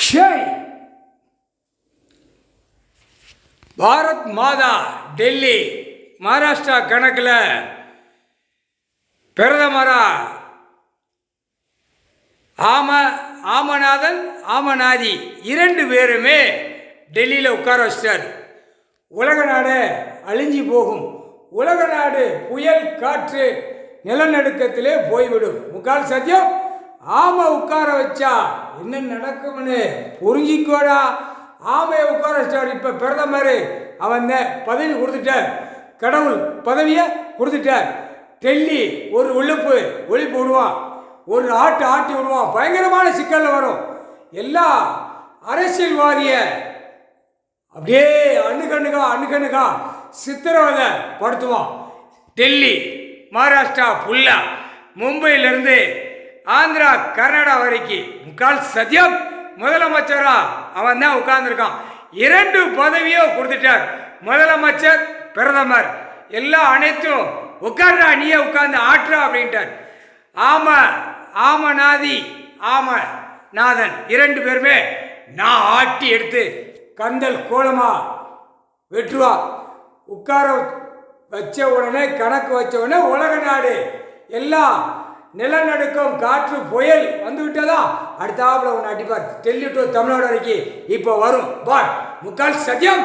ஷேய் பாரத் மாதா டெல்லி மகாராஷ்டிரா கணக்கில் பிரதமரா ஆமநாதன் ஆமநாதி இரண்டு பேருமே டெல்லியில் உட்கார வச்சிட்டார். உலக நாடு அழிஞ்சி போகும். உலக நாடு புயல் காற்று நிலநடுக்கத்திலே போய்விடும். முக்கால் சத்தியம். ஆமை உட்கார வச்சா என்ன நடக்கும்னு புரிஞ்சிக்கோடா. ஆமையை உட்கார வச்சார். இப்போ பிரதமர் அவன் பதவி கொடுத்துட்டார். கடவுள் பதவியை கொடுத்துட்டார். டெல்லி ஒரு ஒழிப்பு விடுவான், ஒரு ஆட்டி விடுவான். பயங்கரமான சிக்கலில் வரும். எல்லா அரசியல்வாதிய அப்படியே அணுகணுகா சித்திரவதை படுத்துவான். டெல்லி மகாராஷ்டிரா ஃபுல்லா, மும்பையிலிருந்து ஆந்திரா கர்நாடகா வரைக்கும் முக்கால் சத்தியம் முதலமைச்சரா அவன் தான் உட்கார்ந்துருக்கான். இரண்டு பதவியோ கொடுத்துட்டார். முதலமைச்சர் பிரதமர் எல்லாம் அனைத்தும் உட்கார்றா, நீயே உட்கார்ந்து ஆற்றா அப்படின்ட்டார். ஆமநாதி ஆமநாதன் இரண்டு பேருமே நான் ஆட்டி எடுத்து கந்தல் கோலமா வெட்டுவா. உட்கார வச்ச உடனே கணக்கு வச்ச உடனே உலக நாடு எல்லாம் நிலநடுக்கம் காற்று புயல் வந்து விட்டதா அடுத்தாப்புல ஒன்று அடிப்பார். டெல்லி டு தமிழ்நாடு வரைக்கும் இப்போ வரும். முக்கால் சத்தியம்.